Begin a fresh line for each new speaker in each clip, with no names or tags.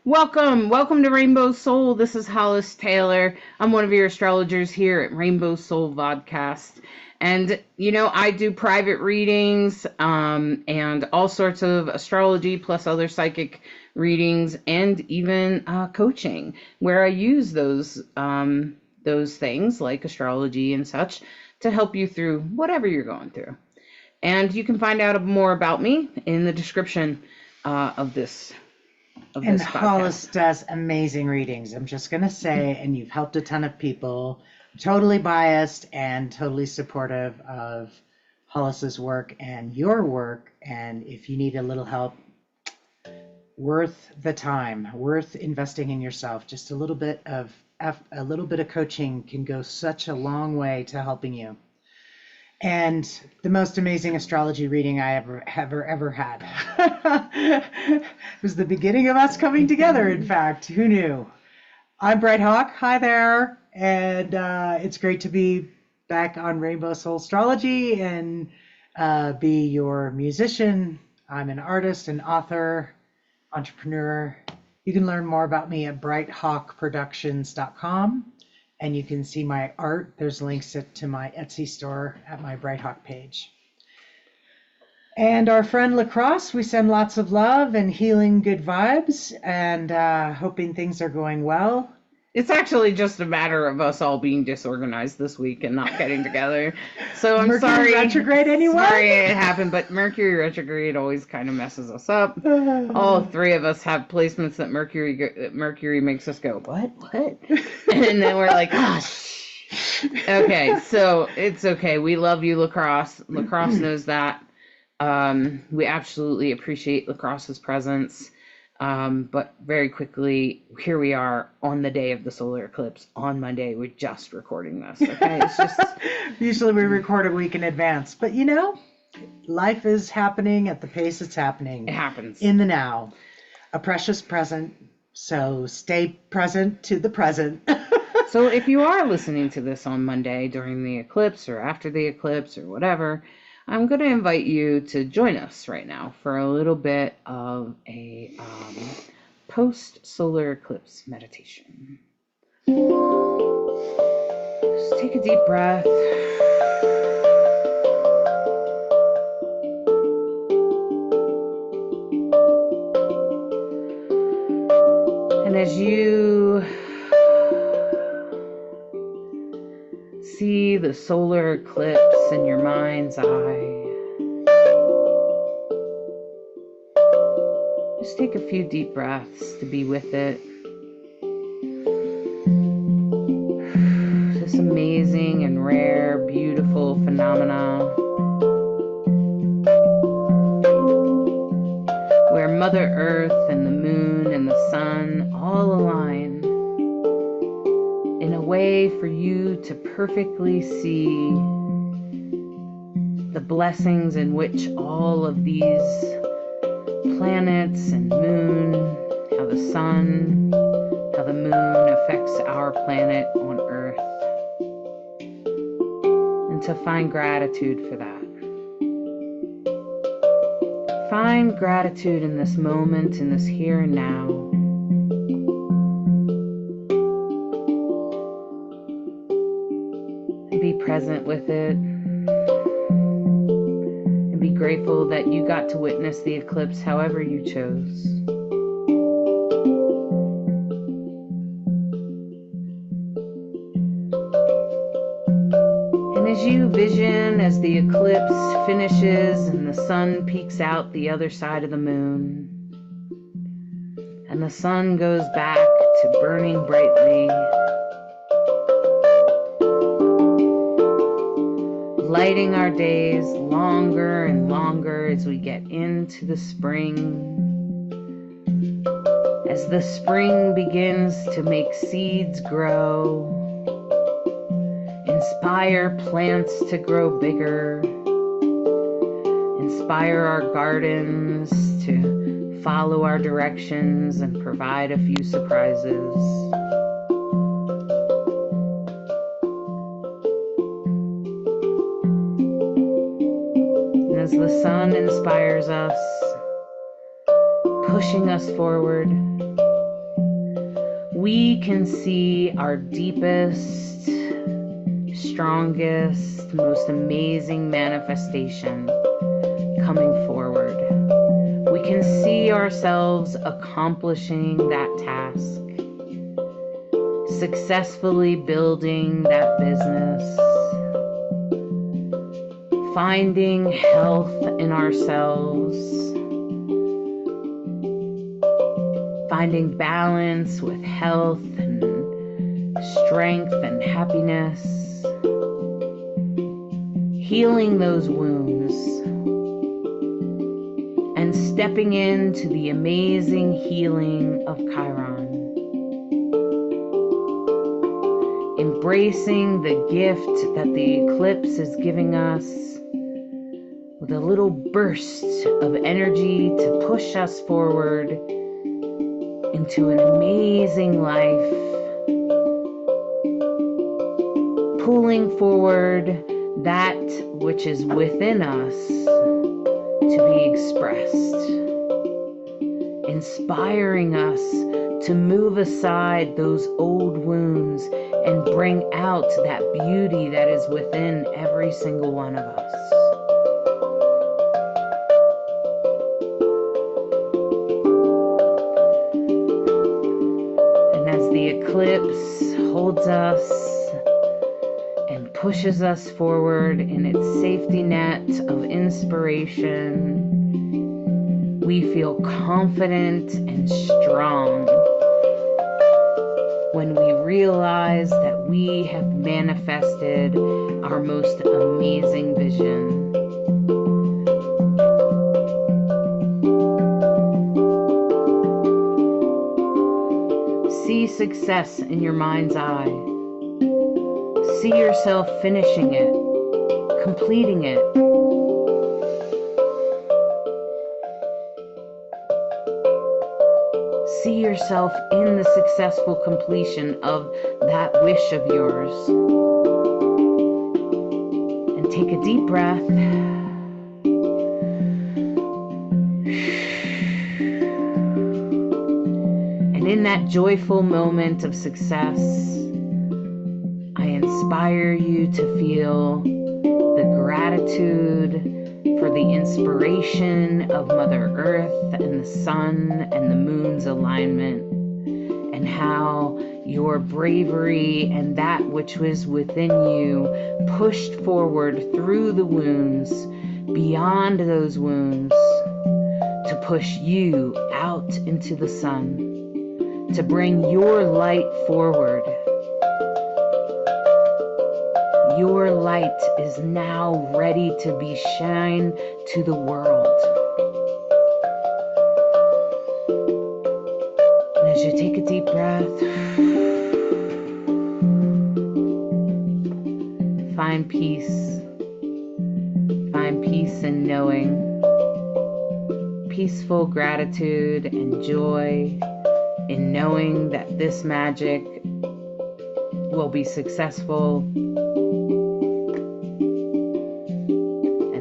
Welcome to Rainbow Soul. This is Hollis Taylor. I'm one of your astrologers here at RainbowSoul Vodcast. And, I do private readings and all sorts of astrology plus other psychic readings and even coaching where I use those things like astrology and such to help you through whatever you're going through. And you can find out more about me in the description of this
And
podcast.
Hollis does amazing readings. I'm just going to say, and you've helped a ton of people. Totally biased and totally supportive of Hollis's work and your work. And if you need a little help, worth the time, worth investing in yourself. Just a little bit of coaching can go such a long way to helping you. And the most amazing astrology reading I ever had. It was the beginning of us coming together, in fact. Who knew? I'm Bright Hawk. Hi there. And it's great to be back on Rainbow Soul Astrology and be your musician. I'm an artist, an author, entrepreneur. You can learn more about me at brighthawkproductions.com. And you can see my art. There's links to my Etsy store at my Bright Hawk page. And our friend LeKross, we send lots of love and healing good vibes and hoping things are going well.
It's actually just a matter of us all being disorganized this week and not getting together. So I'm
Mercury
sorry.
retrograde anyway?
Sorry it happened, but Mercury retrograde always kind of messes us up. All three of us have placements that Mercury makes us go, what? And then we're like, gosh. Okay, so it's okay. We love you, LeKross. LeKross knows that. We absolutely appreciate LeKross's presence. But very quickly, here we are on the day of the solar eclipse on Monday. We're just recording this. Okay, it's just
usually we record a week in advance, but life is happening at the pace it's happening.
It happens
in the now, a precious present. So stay present to the present.
So if you are listening to this on Monday during the eclipse or after the eclipse or whatever, I'm going to invite you to join us right now for a little bit of a post-solar eclipse meditation. Just take a deep breath. And as you see the solar eclipse in your mind's eye, just take a few deep breaths to be with it. This amazing and rare, beautiful phenomena where Mother Earth and the moon and the sun all align in a way for you to perfectly see the blessings in which all of these planets and moon, how the sun, how the moon affects our planet on Earth, and to find gratitude for that. Find gratitude in this moment, in this here and now. And be present with it. And be grateful that you got to witness the eclipse however you chose. And as you vision as the eclipse finishes and the sun peeks out the other side of the moon, and the sun goes back to burning brightly, lighting our days longer and longer as we get into the spring. As the spring begins to make seeds grow, inspire plants to grow bigger, inspire our gardens to follow our directions and provide a few surprises. And as the sun inspires us, pushing us forward, we can see our deepest, strongest, most amazing manifestation coming forward. We can see ourselves accomplishing that task, successfully building that business, finding health in ourselves, finding balance with health and strength and happiness, healing those wounds, and stepping into the amazing healing of Chiron. Embracing the gift that the eclipse is giving us with a little burst of energy to push us forward into an amazing life, pulling forward that which is within us to be expressed, inspiring us to move aside those old wounds and bring out that beauty that is within every single one of us. And as the eclipse holds us and pushes us forward in its safety net of inspiration, we feel confident and strong when we realize that we have manifested our most amazing vision. See success in your mind's eye. See yourself finishing it, completing it. See yourself in the successful completion of that wish of yours. And take a deep breath. And in that joyful moment of success, I inspire you to feel the gratitude for the inspiration of Mother Earth and the sun and the moon's alignment, and how your bravery and that which was within you pushed forward through the wounds, beyond those wounds, to push you out into the sun, to bring your light forward. Your light is now ready to be shined to the world. And as you take a deep breath, find peace. Find peace in knowing. Peaceful gratitude and joy in knowing that this magic will be successful,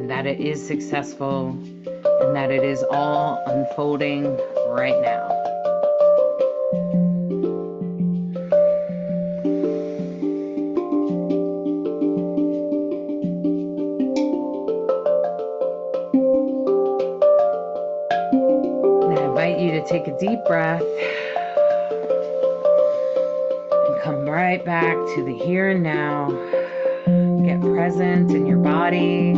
that it is successful, and that it is all unfolding right now. And I invite you to take a deep breath and come right back to the here and now. Get present in your body.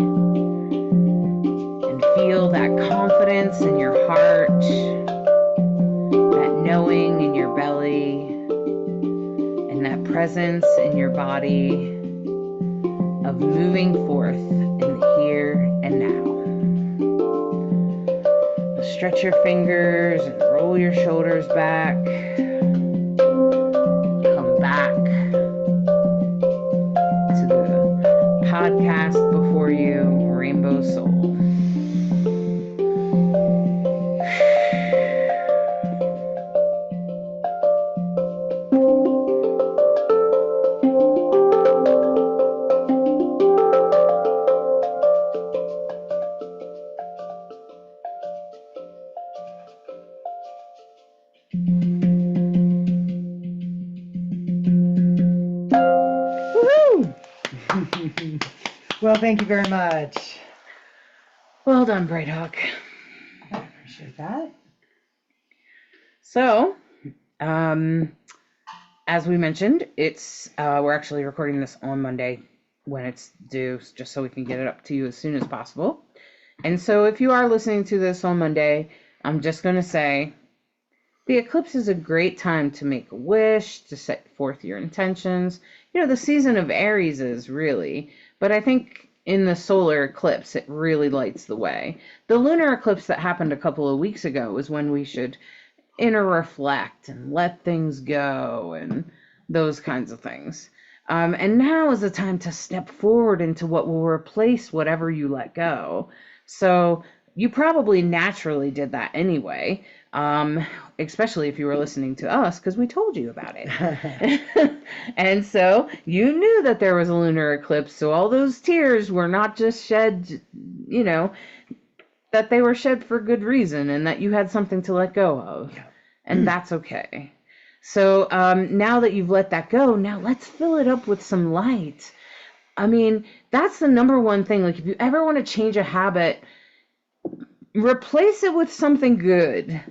Feel that confidence in your heart, that knowing in your belly, and that presence in your body of moving forth in the here and now. Stretch your fingers and roll your shoulders back. Come back to the podcast before you, Rainbow Soul.
thank you very much.
Well done, Bright Hawk.
I appreciate that.
So, as we mentioned, it's we're actually recording this on Monday when it's due, just so we can get it up to you as soon as possible. And so if you are listening to this on Monday, I'm just going to say the eclipse is a great time to make a wish, to set forth your intentions. You know, the season of Aries is really, but I think in the solar eclipse, it really lights the way. The lunar eclipse that happened a couple of weeks ago was when we should inner reflect and let things go and those kinds of things. And now is the time to step forward into what will replace whatever you let go. So you probably naturally did that anyway, especially if you were listening to us because we told you about it. And so you knew that there was a lunar eclipse. So all those tears were not just shed, you know, that they were shed for good reason and that you had something to let go of. Yeah. And that's okay. So now that you've let that go, now let's fill it up with some light. I mean, that's the number one thing. Like, if you ever want to change a habit, replace it with something good.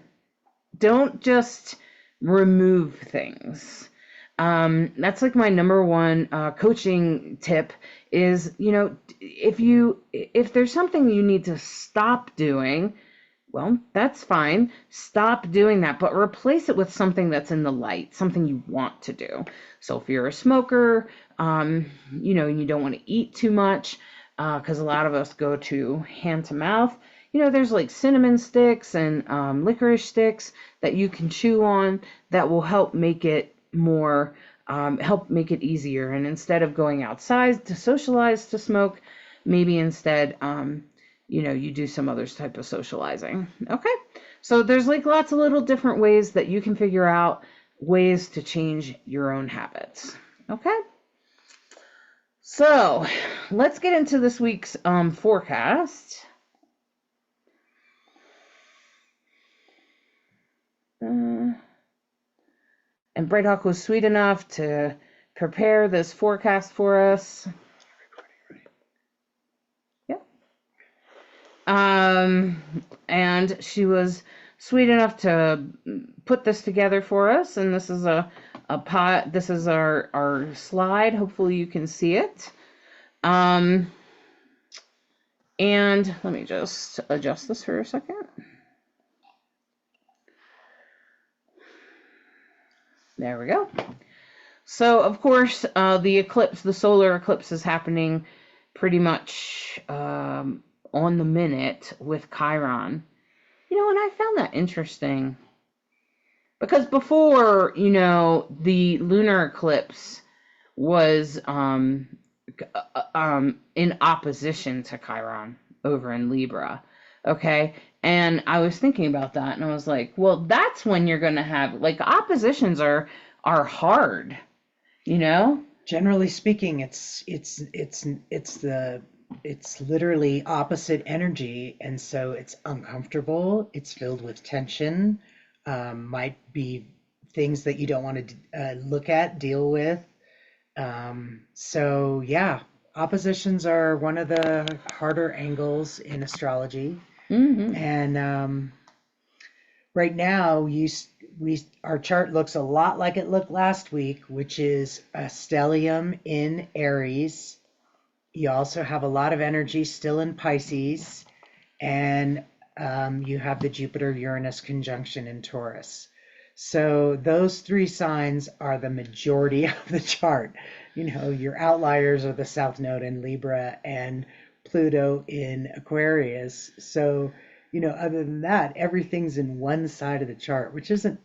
Don't just remove things. That's like my number one coaching tip is, you know, if there's something you need to stop doing, well, that's fine. Stop doing that, but replace it with something that's in the light, something you want to do. So if you're a smoker, you know, and you don't want to eat too much, because a lot of us go to hand to mouth, you know, there's like cinnamon sticks and licorice sticks that you can chew on that will help make it more, help make it easier. And instead of going outside to socialize to smoke, maybe instead, you know, you do some other type of socializing. Okay. So there's like lots of little different ways that you can figure out ways to change your own habits. Okay. So let's get into this week's forecast. And Bright Hawk was sweet enough to prepare this forecast for us. And she was sweet enough to put this together for us, and this is a pot. This is our slide. Hopefully you can see it. And let me just adjust this for a second. There we go. So of course, the eclipse, the solar eclipse, is happening pretty much on the minute with Chiron. You know, and I found that interesting because before, you know, the lunar eclipse was in opposition to Chiron over in Libra. Okay. And I was thinking about that and I was like, well, that's when you're going to have, like, oppositions are hard, you know?
Generally speaking, it's literally opposite energy, and so it's uncomfortable. It's filled with tension. Might be things that you don't want to look at, deal with. So yeah, oppositions are one of the harder angles in astrology.
Mm-hmm.
And right now, our chart looks a lot like it looked last week, which is a stellium in Aries. You also have a lot of energy still in Pisces, and you have the Jupiter-Uranus conjunction in Taurus. So those three signs are the majority of the chart. You know, your outliers are the South Node in Libra and Pluto in Aquarius. So, you know, other than that, everything's in one side of the chart, which isn't,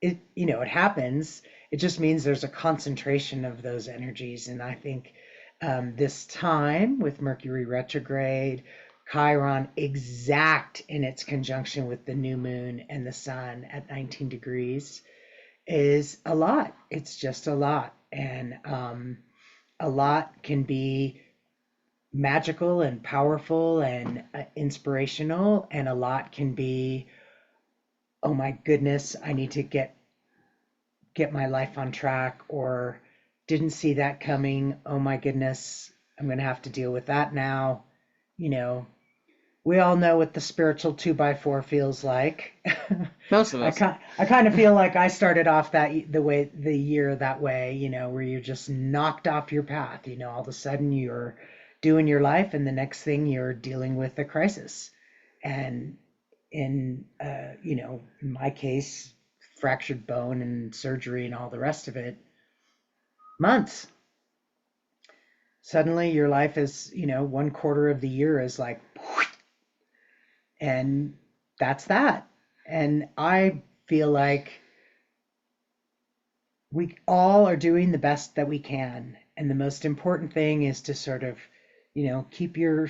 it happens. It just means there's a concentration of those energies. And I think this time with Mercury retrograde, Chiron exact in its conjunction with the new moon and the sun at 19 degrees is a lot. It's just a lot. And a lot can be magical and powerful and inspirational, and a lot can be, oh my goodness, I need to get my life on track, or didn't see that coming. Oh my goodness, I'm going to have to deal with that now. You know, we all know what the spiritual 2x4 feels like.
Most of us.
I kind of feel like I started off the year that way, where you're just knocked off your path. All of a sudden you're doing your life, and the next thing you're dealing with a crisis. And in in my case, fractured bone and surgery and all the rest of it, months. Suddenly your life is, 1/4 of the year is like, and that's that. And I feel like we all are doing the best that we can. And the most important thing is to sort of, keep you're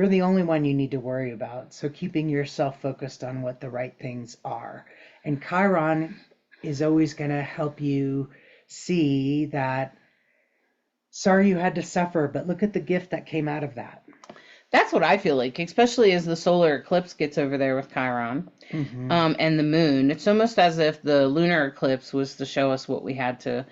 the only one you need to worry about. So keeping yourself focused on what the right things are. And Chiron is always going to help you see that, sorry you had to suffer, but look at the gift that came out of that.
That's what I feel like, especially as the solar eclipse gets over there with Chiron, and the moon. It's almost as if the lunar eclipse was to show us what we had to,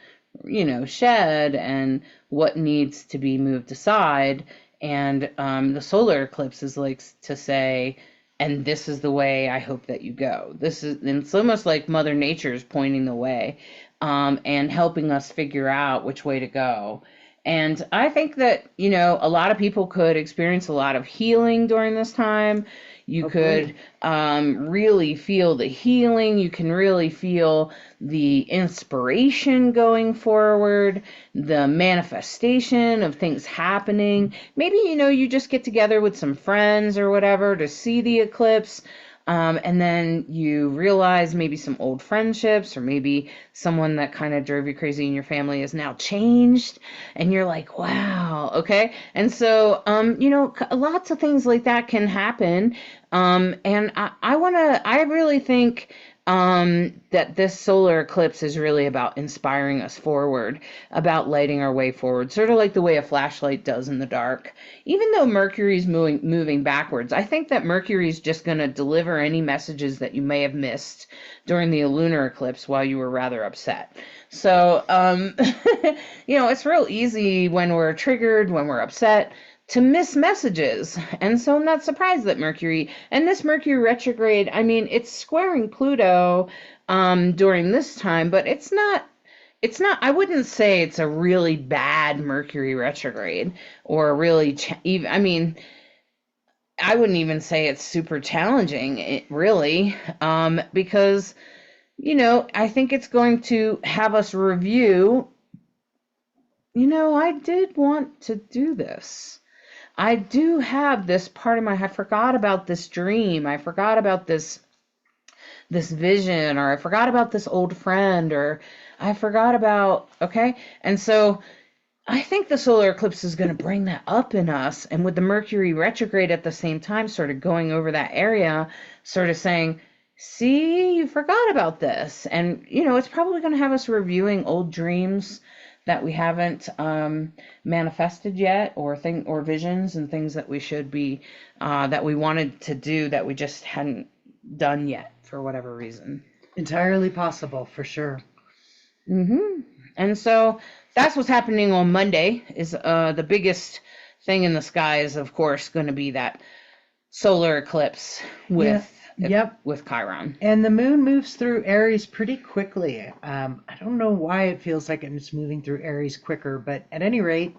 shed and what needs to be moved aside. And the solar eclipse is like to say, and this is the way I hope that you go. And it's almost like Mother Nature's pointing the way, and helping us figure out which way to go. And I think that, a lot of people could experience a lot of healing during this time. You could really feel the healing. You can really feel the inspiration going forward, the manifestation of things happening. Maybe, you just get together with some friends or whatever to see the eclipse. And then you realize maybe some old friendships, or maybe someone that kind of drove you crazy in your family is now changed, and you're like, wow, okay. And so, lots of things like that can happen. And I really think that this solar eclipse is really about inspiring us forward, about lighting our way forward, sort of like the way a flashlight does in the dark. Even though Mercury's moving backwards, I think that Mercury's just going to deliver any messages that you may have missed during the lunar eclipse while you were rather upset. So, it's real easy when we're triggered, when we're upset, to miss messages. And so I'm not surprised that this Mercury retrograde, I mean, it's squaring Pluto during this time, but it's not, I wouldn't say it's a really bad Mercury retrograde, or a really, I wouldn't even say it's super challenging, really, because, I think it's going to have us review, I did want to do this. I do have this part of I forgot about this dream. I forgot about this vision, or I forgot about this old friend, or I forgot about, okay? And so I think the solar eclipse is going to bring that up in us. And with the Mercury retrograde at the same time, sort of going over that area, sort of saying, see, you forgot about this. And, it's probably going to have us reviewing old dreams that we haven't manifested yet, or visions and things that we should be, that we wanted to do that we just hadn't done yet for whatever reason.
Entirely possible, for sure.
And so that's what's happening on Monday. Is the biggest thing in the sky is, of course, going to be that solar eclipse with Chiron.
And the moon moves through Aries pretty quickly. I don't know why it feels like it's moving through Aries quicker, but at any rate,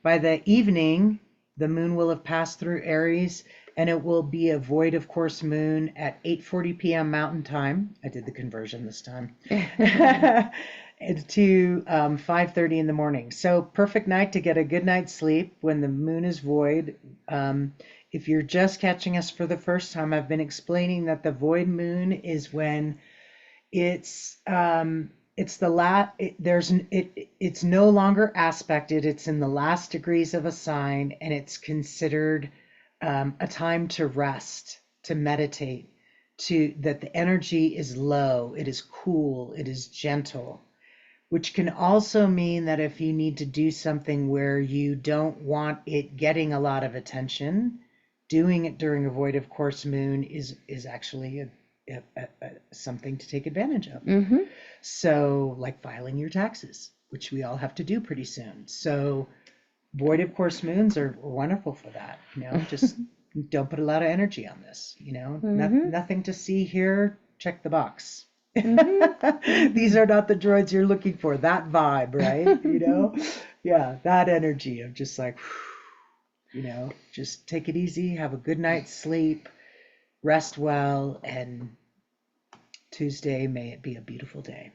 by the evening, the moon will have passed through Aries, and it will be a void of course moon at 8:40 p.m. Mountain Time. I did the conversion this time. To 5:30 in the morning. So perfect night to get a good night's sleep when the moon is void. If you're just catching us for the first time, I've been explaining that the void moon is when it's no longer aspected. It's in the last degrees of a sign, and it's considered a time to rest, to meditate, that the energy is low, it is cool, it is gentle, which can also mean that if you need to do something where you don't want it getting a lot of attention, doing it during a void of course moon is actually something to take advantage of. So, like filing your taxes. which we all have to do pretty soon. So void of course moons are wonderful for that. Just don't put a lot of energy on this. Nothing to see here. Check the box. These are not the droids you're looking for. That vibe, right? Yeah, that energy of just like, just take it easy, have a good night's sleep, rest well, and Tuesday, may it be a beautiful day.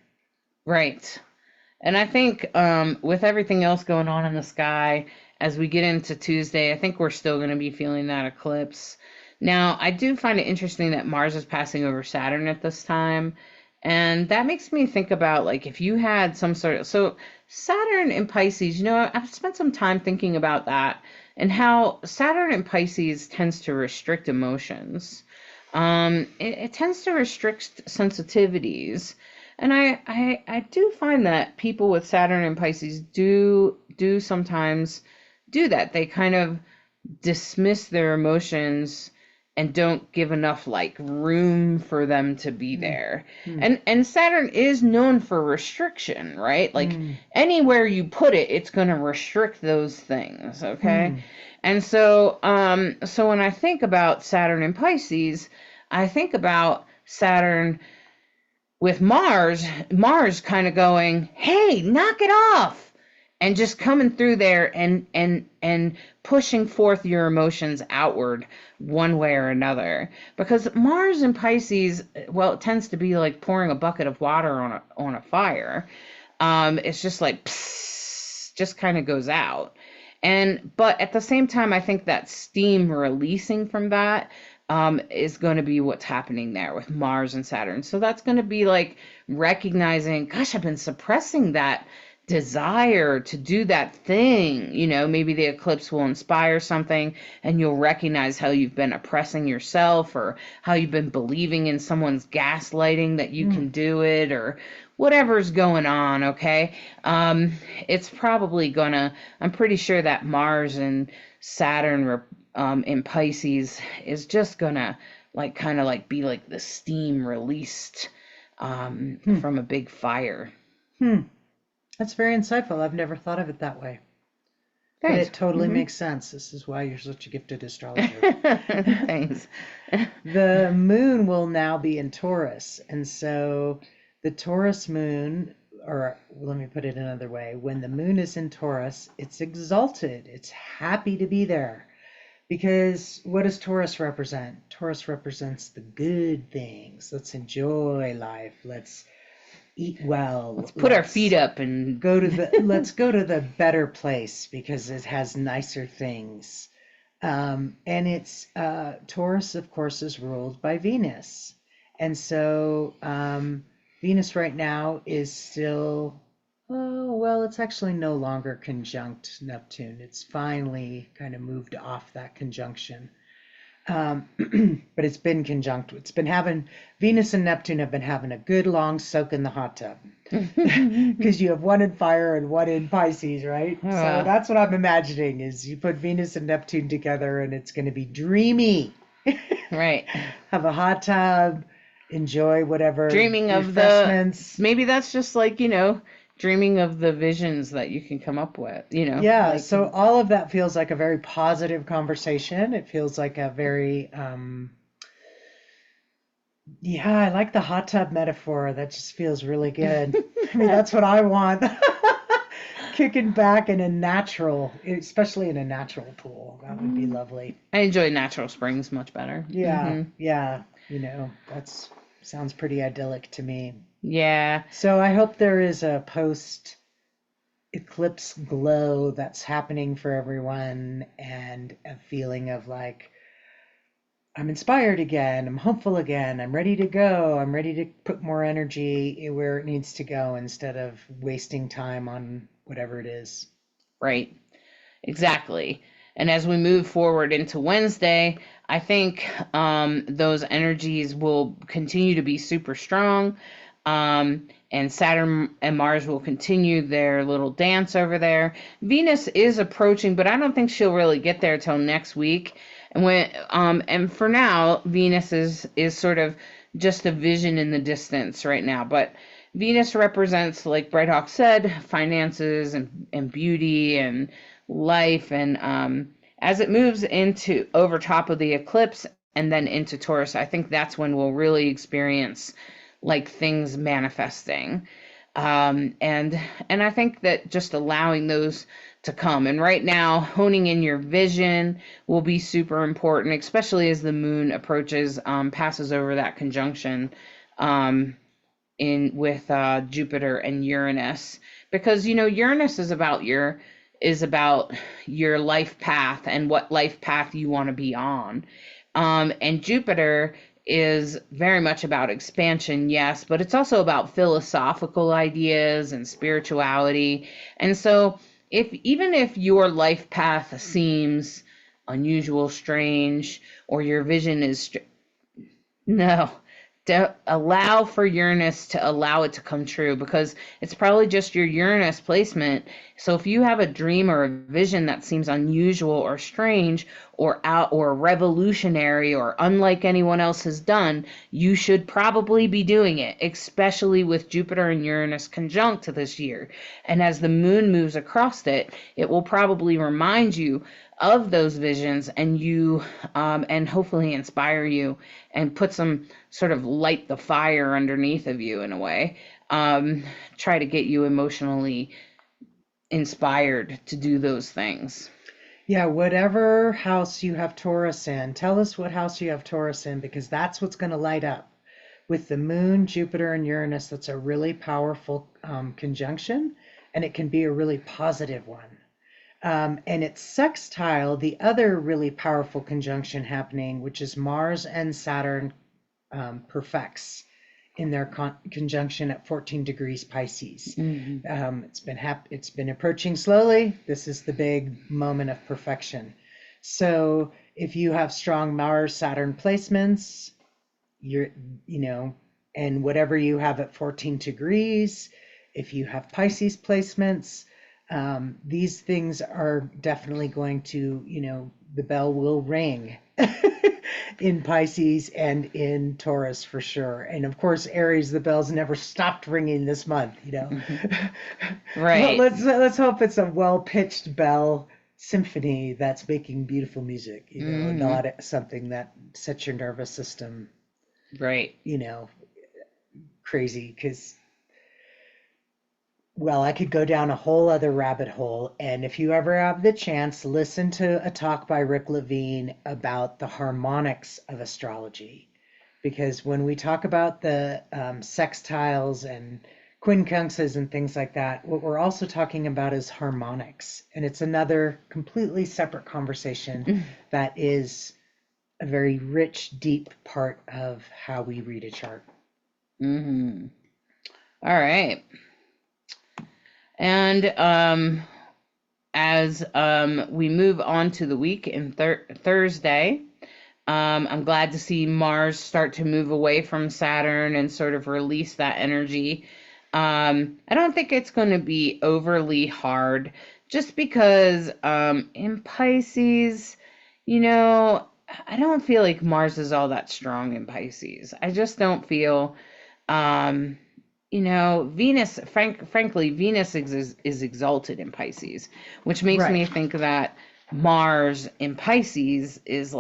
Right. And I think with everything else going on in the sky, as we get into Tuesday, I think we're still going to be feeling that eclipse. Now, I do find it interesting that Mars is passing over Saturn at this time. And that makes me think about, like, if you had some sort of, so Saturn in Pisces, I've spent some time thinking about that and how Saturn in Pisces tends to restrict emotions. It tends to restrict sensitivities. And I do find that people with Saturn and Pisces do sometimes do that. They kind of dismiss their emotions and don't give enough like room for them to be there. And Saturn is known for restriction, right? Like anywhere you put it, it's going to restrict those things, okay? And so so when I think about Saturn and Pisces, I think about Saturn with Mars kind of going, hey, knock it off. And just coming through there and pushing forth your emotions outward one way or another. Because Mars in Pisces, well, it tends to be like pouring a bucket of water on a fire. It's just like, psst, just kind of goes out. But at the same time, I think that steam releasing from that is going to be what's happening there with Mars and Saturn. So that's going to be like recognizing, gosh, I've been suppressing that desire to do that thing. Maybe the eclipse will inspire something and you'll recognize how you've been oppressing yourself or how you've been believing in someone's gaslighting that you can do it or whatever's going on, okay? It's probably gonna, I'm pretty sure that Mars and Saturn in Pisces is just gonna kind of be like the steam released from a big fire.
That's very insightful. I've never thought of it that way. But it totally makes sense. This is why you're such a gifted astrologer.
Thanks.
The moon will now be in Taurus. And so the Taurus moon, or let me put it another way, when the moon is in Taurus, it's exalted. It's happy to be there. Because what does Taurus represent? Taurus represents the good things. Let's enjoy life. Let's eat well.
Let's put our feet up and
let's go to the better place because it has nicer things. And it's Taurus, of course, is ruled by Venus. And so Venus right now is still, it's actually no longer conjunct Neptune. It's finally kind of moved off that conjunction. But it's been conjunct. Venus and Neptune have been having a good long soak in the hot tub. Because you have one in fire and one in Pisces, right? So that's what I'm imagining is you put Venus and Neptune together and it's going to be dreamy.
Right.
Have a hot tub, enjoy whatever.
Dreaming of maybe that's just like, dreaming of the visions that you can come up with,
Yeah, so all of that feels like a very positive conversation. It feels like a very, I like the hot tub metaphor. That just feels really good. I mean, that's what I want. Kicking back in a natural, especially in a natural pool. That would be lovely.
I enjoy natural springs much better.
Yeah, yeah. That sounds pretty idyllic to me.
Yeah.
So I hope there is a post-eclipse glow that's happening for everyone and a feeling of like, I'm inspired again, I'm hopeful again, I'm ready to go, I'm ready to put more energy where it needs to go instead of wasting time on whatever it is.
Right. Exactly. And as we move forward into Wednesday, I think those energies will continue to be super strong. And Saturn and Mars will continue their little dance over there. Venus is approaching, but I don't think she'll really get there till next week. And for now, Venus is sort of just a vision in the distance right now. But Venus represents, like Bright Hawk said, finances and beauty and life. And as it moves into over top of the eclipse and then into Taurus, I think that's when we'll really experience like things manifesting. And I think that just allowing those to come. And right now, honing in your vision will be super important, especially as the moon approaches, passes over that conjunction. In with Jupiter and Uranus, because Uranus is about your life path and what life path you want to be on, and Jupiter is very much about expansion, yes, but it's also about philosophical ideas and spirituality. And so even if your life path seems unusual, strange, or your vision is no, to allow for Uranus to allow it to come true, because it's probably just your Uranus placement. So if you have a dream or a vision that seems unusual or strange or out or revolutionary or unlike anyone else has done, you should probably be doing it, especially with Jupiter and Uranus conjunct this year. And as the moon moves across it, it will probably remind you of those visions, and and hopefully inspire you and put some sort of light the fire underneath of you in a way. Try to get you emotionally inspired to do those things.
Yeah, whatever house you have Taurus in, tell us what house you have Taurus in, because that's what's going to light up. With the moon, Jupiter, and Uranus, that's a really powerful conjunction, and it can be a really positive one. And it's sextile, the other really powerful conjunction happening, which is Mars and Saturn perfects in their conjunction at 14 degrees Pisces.
Mm-hmm.
It's been approaching slowly. This is the big moment of perfection. So if you have strong Mars Saturn placements, and whatever you have at 14 degrees, if you have Pisces placements, these things are definitely going to, the bell will ring in Pisces and in Taurus for sure. And of course, Aries, the bells never stopped ringing this month,
Mm-hmm. Right.
Well, let's hope it's a well-pitched bell symphony that's making beautiful music,
Mm-hmm.
not something that sets your nervous system,
right,
crazy, because well, I could go down a whole other rabbit hole. And if you ever have the chance, listen to a talk by Rick Levine about the harmonics of astrology. Because when we talk about the sextiles and quincunxes and things like that, what we're also talking about is harmonics. And it's another completely separate conversation that is a very rich, deep part of how we read a chart.
Mm-hmm. All right. And as we move on to the week in Thursday, I'm glad to see Mars start to move away from Saturn and sort of release that energy. I don't think it's going to be overly hard, just because in Pisces, I don't feel like Mars is all that strong in Pisces. I just don't feel. Venus, frankly, Venus is exalted in Pisces, which makes me think that Mars in Pisces is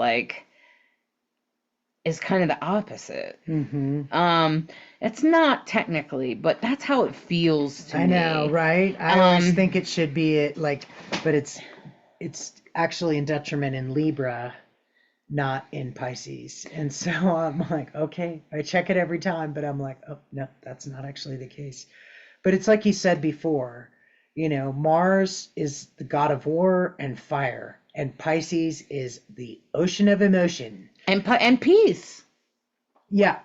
kind of the opposite.
Mm-hmm.
It's not technically, but that's how it feels to me.
I know, right? I always think it should be but it's actually in detriment in Libra, not in Pisces. And so I'm like, okay, I check it every time, but I'm like, oh, no, that's not actually the case. But it's like you said before, Mars is the god of war and fire, and Pisces is the ocean of emotion.
And peace.
Yeah.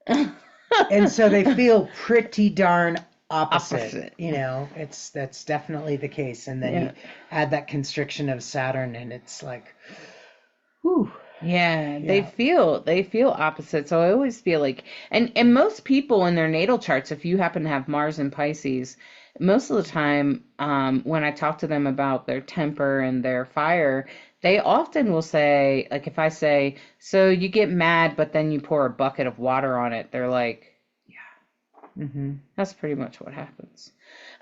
And so they feel pretty darn opposite. That's definitely the case. And then you add that constriction of Saturn, and it's like, whew.
Yeah, they feel opposite. So I always feel like, and most people in their natal charts, if you happen to have Mars in Pisces, most of the time, when I talk to them about their temper and their fire, they often will say, like, if I say, so you get mad, but then you pour a bucket of water on it, they're like, yeah,
Mm-hmm.
That's pretty much what happens.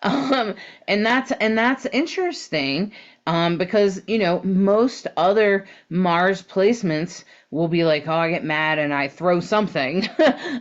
Um, and that's interesting, because most other Mars placements will be like, oh, I get mad and I throw something,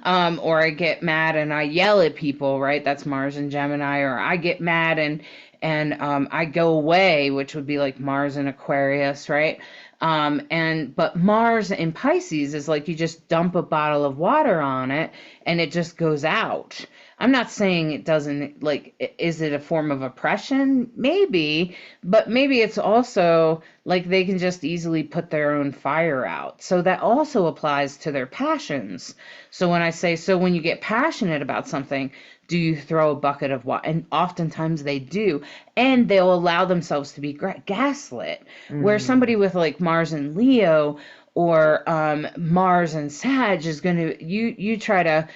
or I get mad and I yell at people, right? That's Mars and Gemini. Or I get mad and I go away, which would be like Mars and Aquarius, right? But Mars in Pisces is like you just dump a bottle of water on it and it just goes out. I'm not saying it doesn't, like, is it a form of oppression? Maybe, but maybe it's also like they can just easily put their own fire out. So that also applies to their passions. So when I say, so when you get passionate about something, do you throw a bucket of water? And oftentimes they do. And they'll allow themselves to be gaslit. Where somebody with like Mars and Leo or Mars and Sag is going to, you try to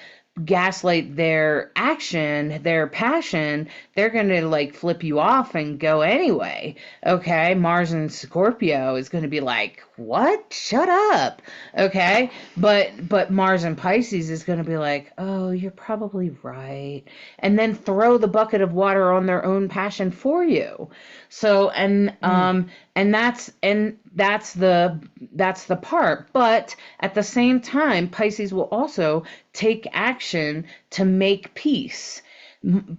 gaslight their action, their passion, they're going to like flip you off and go anyway. Okay. Mars and Scorpio is going to be like, what? Shut up. Okay. But Mars and Pisces is going to be like, oh, you're probably right. And then throw the bucket of water on their own passion for you. So, and that's the part. But at the same time, Pisces will also take action to make peace.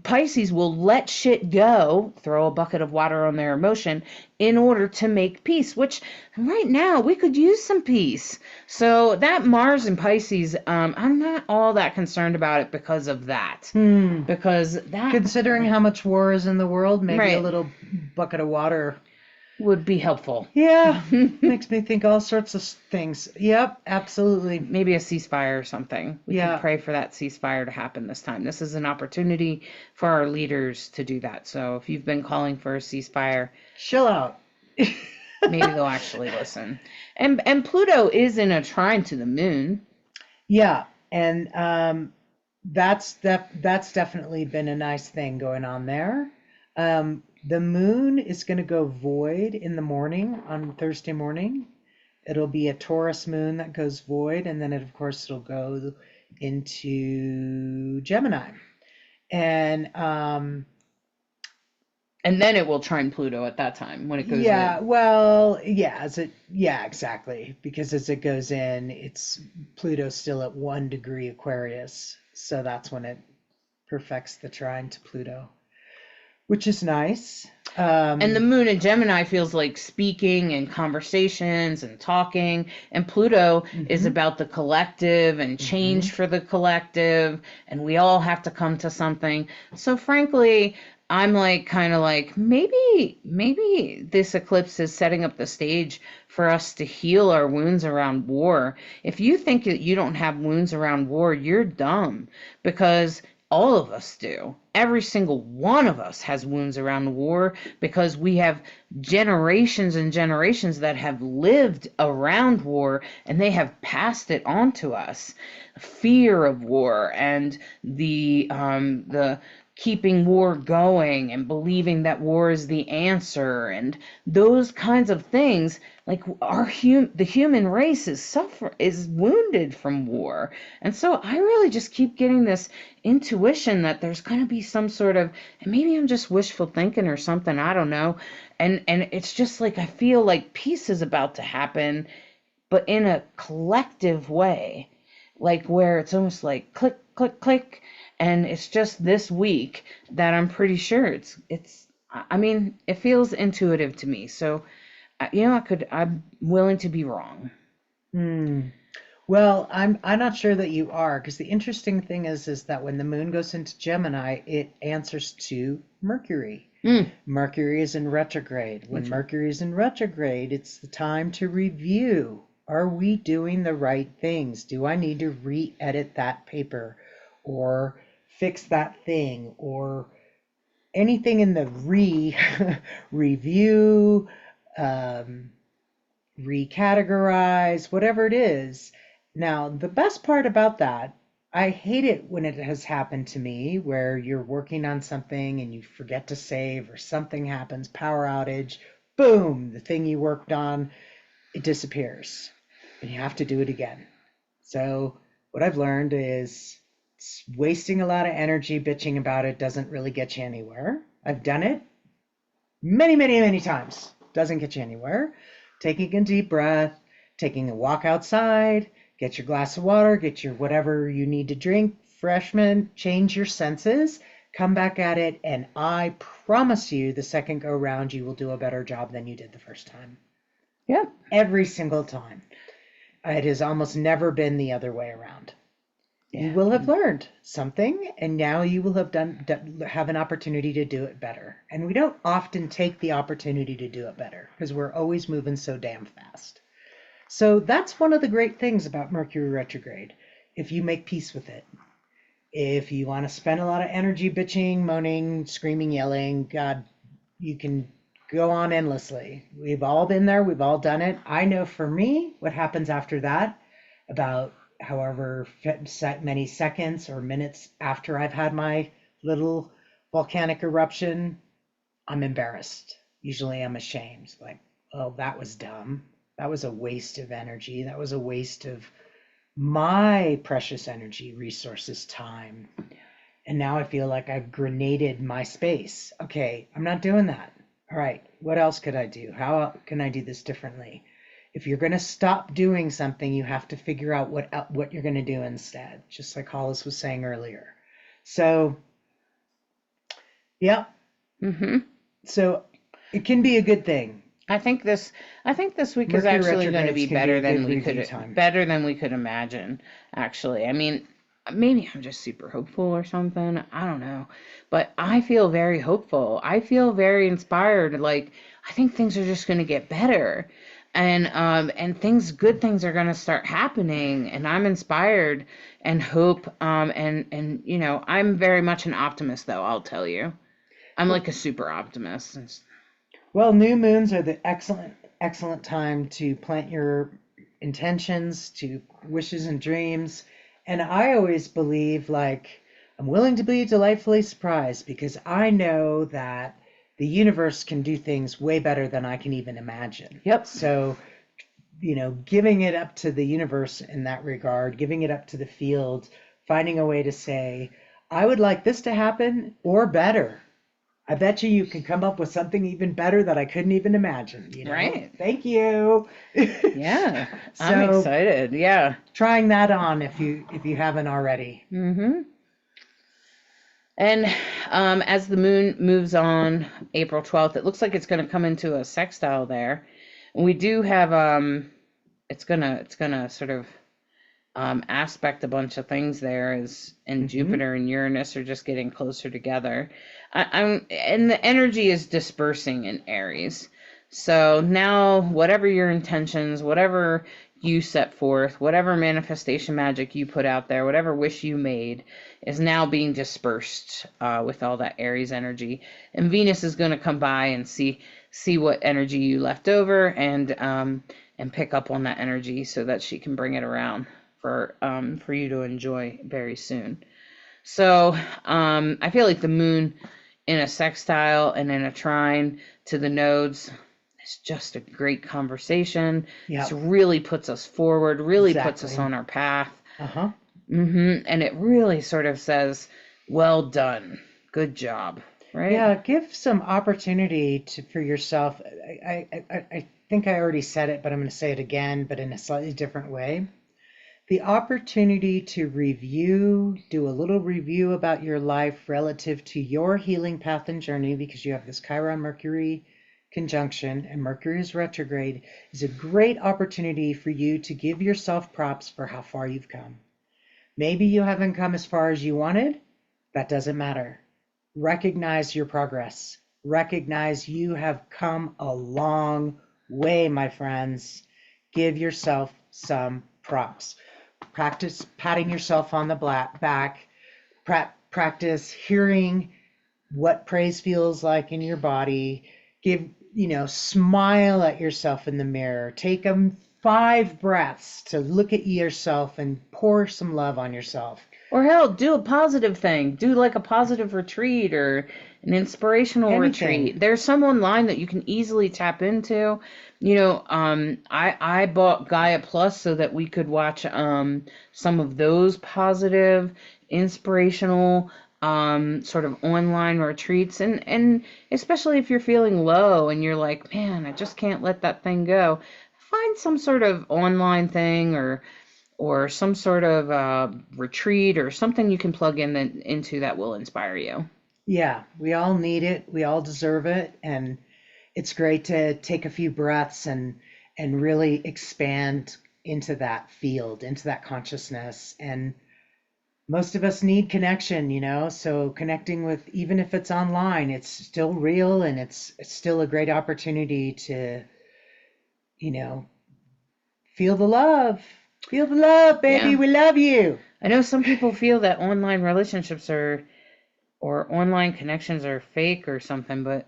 Pisces will let shit go, throw a bucket of water on their emotion in order to make peace, which right now we could use some peace. So that Mars and Pisces, I'm not all that concerned about it because of that. Because that,
considering how much war is in the world, maybe
Right.
a little bucket of water
would be helpful.
Yeah, makes me think all sorts of things. Yep, absolutely.
Maybe a ceasefire or something. We
Yeah.
can pray for that ceasefire to happen this time. This is an opportunity for our leaders to do that. So if you've been calling for a ceasefire,
Chill out.
maybe they'll actually listen. And Pluto is in a trine to the moon.
Yeah, and that's definitely been a nice thing going on there. The moon is going to go void in the morning on Thursday morning. It'll be a Taurus moon that goes void, and then of course it'll go into Gemini. And
then it will trine Pluto at that time when it goes
yeah,
in.
well, yeah, exactly. Because as it goes in, it's Pluto's still at 1 degree Aquarius, so that's when it perfects the trine to Pluto, which is nice.
And the moon in Gemini feels like speaking and conversations and talking. And Pluto is about the collective and change for the collective. And we all have to come to something. So frankly, I'm like, kind of like, maybe this eclipse is setting up the stage for us to heal our wounds around war. If you think that you don't have wounds around war, you're dumb, because all of us do. Every single one of us has wounds around war, because we have generations and generations that have lived around war and they have passed it on to us. Fear of war and the keeping war going and believing that war is the answer and those kinds of things. Like the human race is wounded from war. And so I really just keep getting this intuition that there's going to be some sort of, and maybe I'm just wishful thinking or something, I don't know. And it's just like I feel like peace is about to happen, but in a collective way, like where it's almost like click, click, click. And it's just this week that I'm pretty sure I mean, it feels intuitive to me. So, I'm willing to be wrong.
Well, I'm not sure that you are, because the interesting thing is that when the moon goes into Gemini, it answers to Mercury. Mercury is in retrograde. When Mercury is in retrograde, it's the time to review. Are we doing the right things? Do I need to re-edit that paper or fix that thing or anything in the review, recategorize, whatever it is. Now, the best part about that, I hate it when it has happened to me where you're working on something and you forget to save or something happens, power outage, boom, the thing you worked on, it disappears and you have to do it again. So what I've learned is Wasting a lot of energy bitching about it doesn't really get you anywhere. I've done it many, many, many times. Doesn't get you anywhere. Taking a deep breath, taking a walk outside, get your glass of water, get your whatever you need to drink, freshman, change your senses, come back at it, and I promise you the second go round you will do a better job than you did the first time.
Yeah.
Every single time. It has almost never been the other way around.
Yeah.
You will have learned something, and now you will have an opportunity to do it better. And we don't often take the opportunity to do it better because we're always moving so damn fast. So that's one of the great things about Mercury retrograde. If you make peace with it, if you want to spend a lot of energy bitching, moaning, screaming, yelling, God, you can go on endlessly. We've all been there. We've all done it. I know for me, what happens after that, about however many seconds or minutes after I've had my little volcanic eruption, I'm embarrassed. Usually I'm ashamed. Like, oh, that was dumb. That was a waste of energy. That was a waste of my precious energy, resources, time. And now I feel like I've grenaded my space. Okay, I'm not doing that. All right, what else could I do? How can I do this differently? If you're going to stop doing something, you have to figure out what you're going to do instead, just like Hollis was saying earlier. So, yeah.
Mm-hmm.
So it can be a good thing.
I think this week is
Mercury
actually going to be
retrogrades can
better
be a
than
good
we
review
could
time.
better than we could imagine, actually. I mean, maybe I'm just super hopeful or something. I don't know. But I feel very hopeful. I feel very inspired. Like, I think things are just going to get better. And good things are going to start happening, and I'm inspired and hope, and you know, I'm very much an optimist, though, I'll tell you. I'm like a super optimist.
Well, new moons are the excellent time to plant your intentions, to wishes and dreams. And I always believe, like, I'm willing to be delightfully surprised because I know that the universe can do things way better than I can even imagine.
Yep.
So, giving it up to the universe in that regard, giving it up to the field, finding a way to say, I would like this to happen or better. I bet you can come up with something even better that I couldn't even imagine.
Right.
Thank you.
Yeah.
So,
I'm excited. Yeah.
Trying that on if you haven't already.
Mm-hmm. And as the moon moves on April 12th, it looks like it's going to come into a sextile there. And we do have it's gonna sort of aspect a bunch of things there, and Jupiter and Uranus are just getting closer together. And the energy is dispersing in Aries. So now, whatever your intentions, whatever you set forth, whatever manifestation magic you put out there, whatever wish you made, is now being dispersed with all that Aries energy. And Venus is going to come by and see what energy you left over, and pick up on that energy so that she can bring it around for you to enjoy very soon. So I feel like the moon in a sextile and in a trine to the nodes is just a great conversation.
Yep.
It really puts us forward, really puts us on our path.
Uh-huh.
And it really sort of says, well done, good job, right?
Yeah, give some opportunity for yourself. I think I already said it, but I'm going to say it again, but in a slightly different way. The opportunity to do a little review about your life relative to your healing path and journey, because you have this Chiron-Mercury conjunction and Mercury is retrograde, is a great opportunity for you to give yourself props for how far you've come. Maybe you haven't come as far as you wanted. That doesn't matter. Recognize your progress. Recognize you have come a long way, my friends. Give yourself some props. Practice patting yourself on the back. Practice hearing what praise feels like in your body. Smile at yourself in the mirror. Take 5 breaths to look at yourself and pour some love on yourself.
Or hell, do a positive thing. Do like a positive retreat or an inspirational
Anything.
retreat. There's some online that you can easily tap into. I bought Gaia Plus so that we could watch some of those positive, inspirational sort of online retreats, and especially if you're feeling low and you're like, man, I just can't let that thing go. Find some sort of online thing or some sort of retreat or something you can plug into that will inspire you.
Yeah, we all need it. We all deserve it. And it's great to take a few breaths and really expand into that field, into that consciousness. And most of us need connection, so connecting with, even if it's online, it's still real, and it's still a great opportunity to, you know, feel the love. Feel the love, baby.
Yeah.
We love you.
I know some people feel that online relationships or online connections are fake or something, but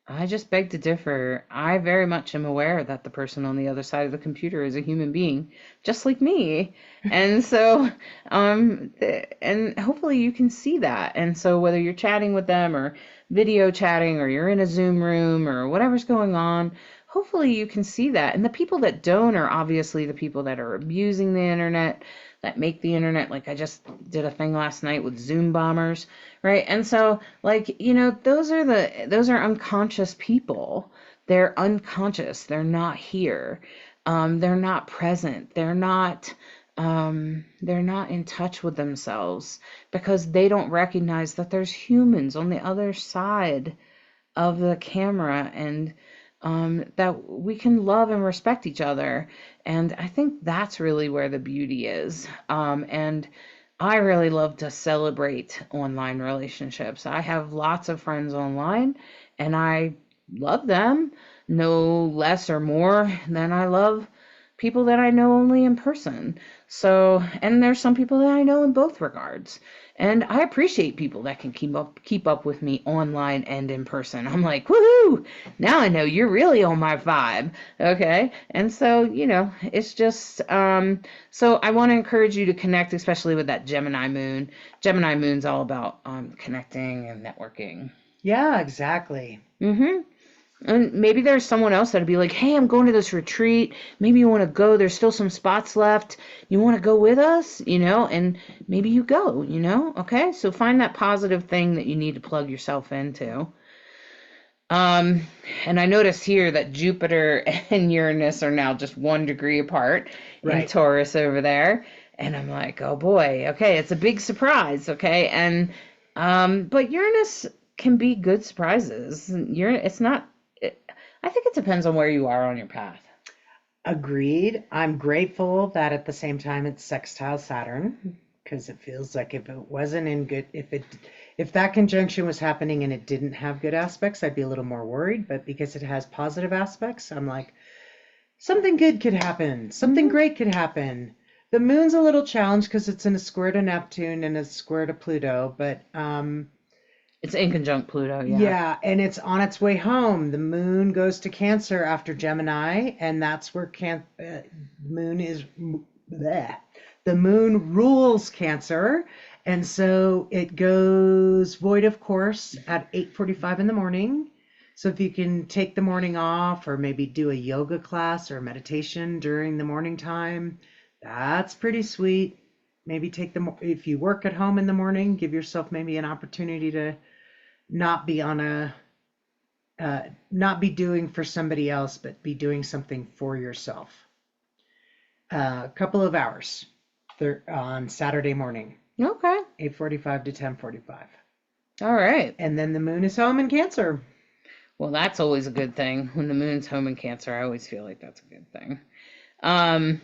I just beg to differ. I very much am aware that the person on the other side of the computer is a human being, just like me. And so, and hopefully you can see that. And so whether you're chatting with them or video chatting or you're in a Zoom room or whatever's going on, hopefully you can see that. And the people that don't are obviously the people that are abusing the internet, that make the internet. Like I just did a thing last night with Zoom bombers, right? And so those are unconscious people. They're unconscious. They're not here. They're not present. They're not in touch with themselves because they don't recognize that there's humans on the other side of the camera, and that we can love and respect each other. And I think that's really where the beauty is. And I really love to celebrate online relationships. I have lots of friends online, and I love them no less or more than I love people that I know only in person. So, and there's some people that I know in both regards. And I appreciate people that can keep up with me online and in person. I'm like, woohoo! Now I know you're really on my vibe. Okay? And so, it's just so I want to encourage you to connect, especially with that Gemini moon. Gemini moon's all about connecting and networking.
Yeah, exactly.
Mm-hmm. And maybe there's someone else that'd be like, hey, I'm going to this retreat. Maybe you want to go. There's still some spots left. You want to go with us? And maybe you go, Okay? So find that positive thing that you need to plug yourself into. And I noticed here that Jupiter and Uranus are now just 1 degree apart in Taurus over there. And I'm like, oh boy, okay, it's a big surprise, okay? And but Uranus can be good surprises. It's not I think it depends on where you are on your path.
Agreed. I'm grateful that at the same time it's sextile Saturn, because it feels like if it wasn't in good, if that conjunction was happening and it didn't have good aspects, I'd be a little more worried. But because it has positive aspects, I'm like, something good could happen. Something great could happen. The moon's a little challenged because it's in a square to Neptune and a square to Pluto, but
it's in conjunct Pluto, yeah.
Yeah, and it's on its way home. The moon goes to Cancer after Gemini, and that's where moon is. Bleh. The moon rules Cancer, and so it goes void of course at 8:45 in the morning. So if you can take the morning off, or maybe do a yoga class or meditation during the morning time, that's pretty sweet. Maybe if you work at home in the morning, give yourself maybe an opportunity to not be not be doing for somebody else, but be doing something for yourself. A couple of hours on Saturday morning.
Okay.
8:45 to 10:45.
All right.
And then the moon is home in Cancer.
Well, that's always a good thing. When the moon's home in Cancer, I always feel like that's a good thing. And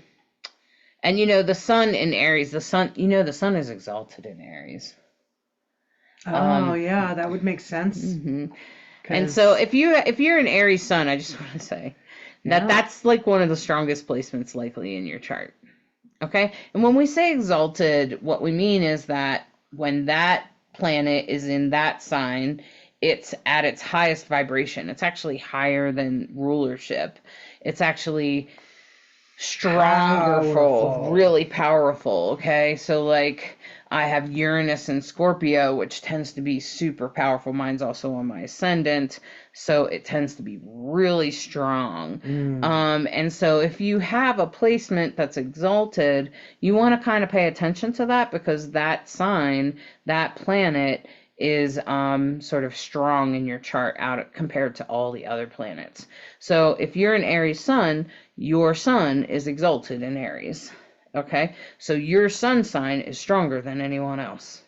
the sun in Aries, the sun is exalted in Aries.
Oh, yeah, that would make sense.
Mm-hmm. And so if you're an Aries sun, I just want to say that's like one of the strongest placements likely in your chart. Okay? And when we say exalted, what we mean is that when that planet is in that sign, it's at its highest vibration. It's actually higher than rulership. It's actually Powerful, really powerful. Okay, so like I have Uranus and Scorpio, which tends to be super powerful. Mine's also on my ascendant, so it tends to be really strong. And so if you have a placement that's exalted, you want to kind of pay attention to that, because that sign, that planet is sort of strong in your chart out compared to all the other planets. So if you're an Aries sun, your sun is exalted in Aries. Okay, so your sun sign is stronger than anyone else.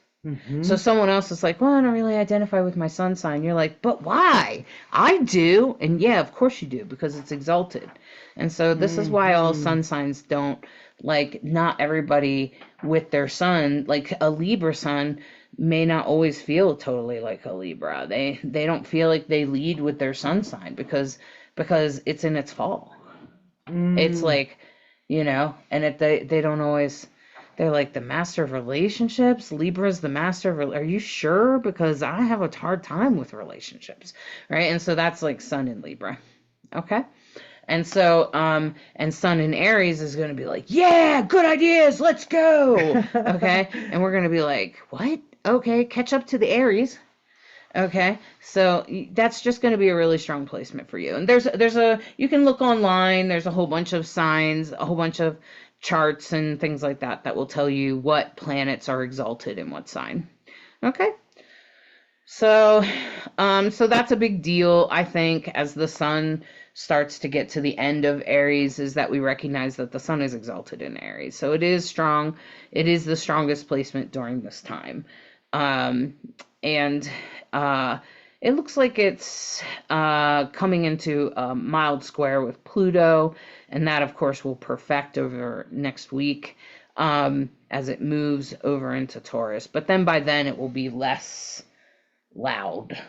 So someone else is like, well, I don't really identify with my sun sign. You're like, but why? I do. And yeah, of course you do, because it's exalted. And so this is why all sun signs don't, like, not everybody with their sun, like a Libra sun may not always feel totally like a Libra. They don't feel like they lead with their sun sign because it's in its fall. It's like, and they don't always, they're like the master of relationships. Libra's the master of, are you sure? Because I have a hard time with relationships, right? And so that's like sun in Libra. Okay. And so, and sun in Aries is going to be like, yeah, good ideas, let's go. Okay. And we're going to be like, what? Okay, catch up to the Aries. Okay, so that's just going to be a really strong placement for you. And you can look online, there's a whole bunch of signs, a whole bunch of charts and things like that that will tell you what planets are exalted in what sign. Okay. So that's a big deal, I think, as the sun starts to get to the end of Aries, is that we recognize that the sun is exalted in Aries. So it is strong. It is the strongest placement during this time. And it looks like it's coming into a mild square with Pluto, and that, of course, will perfect over next week as it moves over into Taurus. But then by then it will be less loud,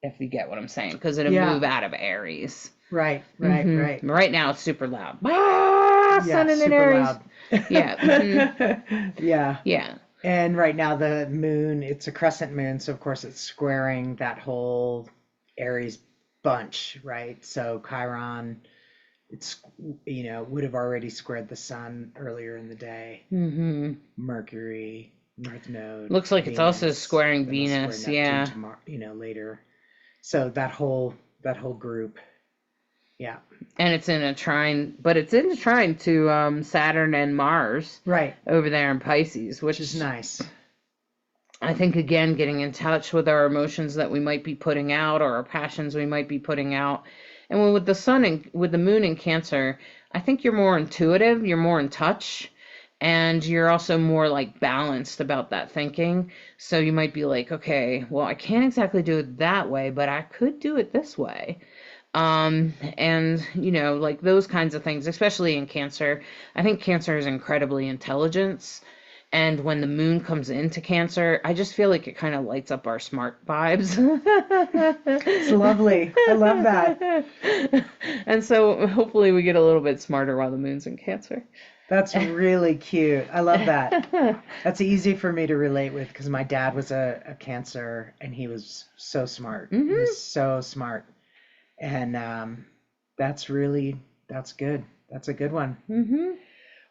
if you get what I'm saying, because it'll move out of Aries.
Right.
Right now it's super loud. Sun in Aries. Loud. Yeah.
And right now the moon, it's a crescent moon, so of course it's squaring that whole Aries bunch, right? So Chiron, it's would have already squared the sun earlier in the day. Mercury, North Node.
Looks like Venus, it's also squaring Venus. Square
tomorrow, later. So that whole group. Yeah.
And it's in a trine, but it's in a trine to Saturn and Mars.
Right.
Over there in Pisces, which is
nice.
I think, again, getting in touch with our emotions that we might be putting out, or our passions we might be putting out. And with the sun and with the moon in Cancer, I think you're more intuitive, you're more in touch, and you're also more like balanced about that thinking. So you might be like, okay, well, I can't exactly do it that way, but I could do it this way. And like those kinds of things, especially in Cancer. I think Cancer is incredibly intelligence. And when the moon comes into Cancer, I just feel like it kind of lights up our smart vibes.
It's lovely. I love that.
And so hopefully we get a little bit smarter while the moon's in Cancer.
That's really cute. I love that. That's easy for me to relate with, because my dad was a Cancer, and he was so smart. He was so smart. And that's good. That's a good one.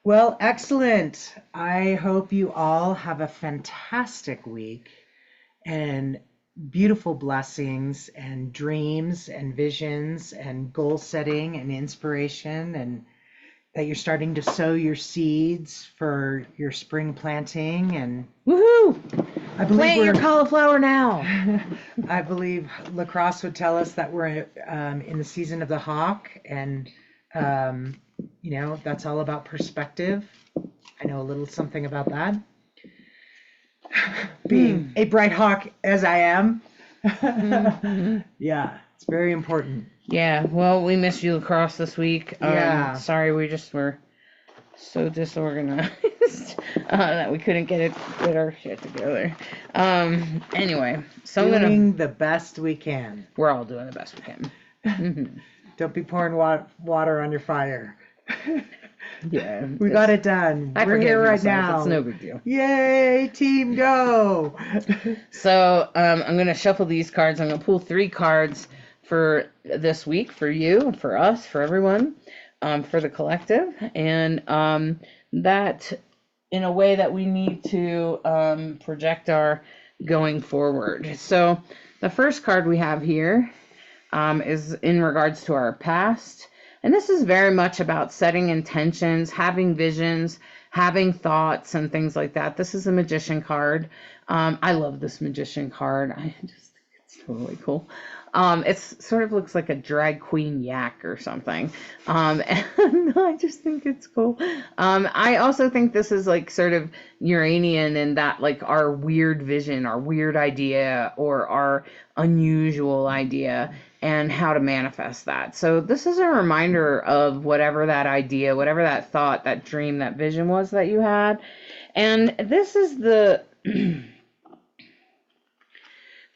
Well, excellent. I hope you all have a fantastic week, and beautiful blessings and dreams and visions and goal setting and inspiration, and that you're starting to sow your seeds for your spring planting. And
woohoo! Plant your cauliflower now.
I believe LeKross would tell us that we're in the season of the hawk, and that's all about perspective. I know a little something about that. Being a bright hawk as I am. Yeah, it's very important.
Yeah, well, we missed you, LeKross, this week. Sorry, we just were so disorganized that we couldn't get our shit together. Anyway, so
doing the best we can.
We're all doing the best we can.
Don't be pouring water on your fire.
Yeah,
we got it done. We're here right now.
It's no big deal.
Yay, team go!
So I'm gonna shuffle these cards. I'm gonna pull 3 cards for this week, for you, for us, for everyone. for the collective, and that in a way that we need to project our going forward. So the first card we have here is in regards to our past. And this is very much about setting intentions, having visions, having thoughts, and things like that. This is a magician card. I love this magician card. I just think it's totally cool. It sort of looks like a drag queen yak or something. And I just think it's cool. I also think this is like sort of Uranian in that like our weird vision, our weird idea, or our unusual idea, and how to manifest that. So this is a reminder of whatever that idea, whatever that thought, that dream, that vision was that you had. And this is the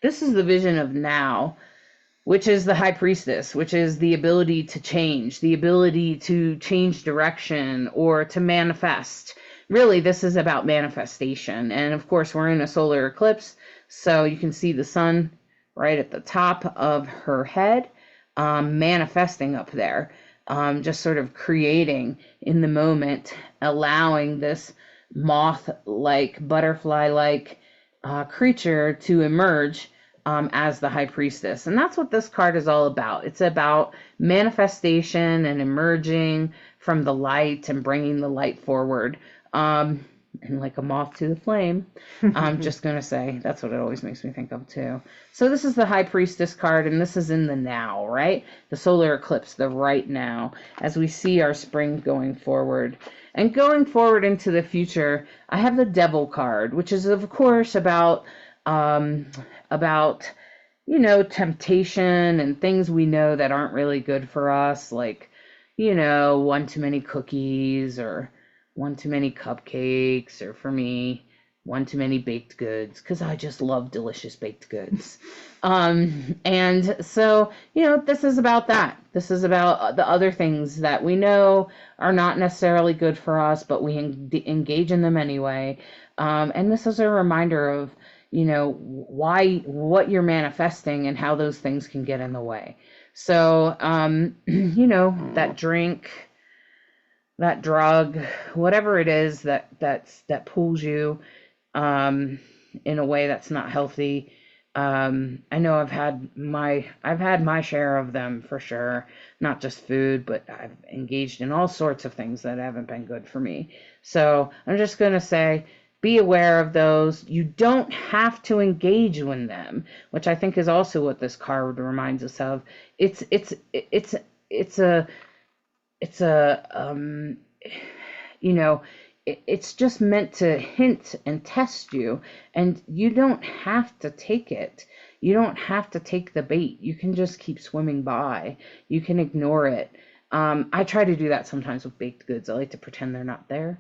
this is the vision of now, which is the high priestess, which is the ability to change, the ability to change direction or to manifest. Really, this is about manifestation. And of course, we're in a solar eclipse, so you can see the sun right at the top of her head, manifesting up there, just sort of creating in the moment, allowing this moth-like, butterfly-like creature to emerge as the high priestess. And that's what this card is all about. It's about manifestation and emerging from the light and bringing the light forward. And like a moth to the flame, I'm just going to say, that's what it always makes me think of too. So this is the high priestess card, and this is in the now, right? The solar eclipse, the right now, as we see our spring going forward. And going forward into the future, I have the devil card, which is of course about temptation and things we know that aren't really good for us, like, one too many cookies, or one too many cupcakes, or for me, one too many baked goods, because I just love delicious baked goods. And so, this is about that. This is about the other things that we know are not necessarily good for us, but we engage in them anyway. And this is a reminder of, what you're manifesting and how those things can get in the way. So, that drink, that drug, whatever it is that pulls you in a way that's not healthy. I know I've had my share of them for sure, not just food, but I've engaged in all sorts of things that haven't been good for me. So I'm just going to say, be aware of those. You don't have to engage in them, which I think is also what this card reminds us of. It's just meant to hint and test you, and you don't have to take it. You don't have to take the bait. You can just keep swimming by. You can ignore it. I try to do that sometimes with baked goods. I like to pretend they're not there.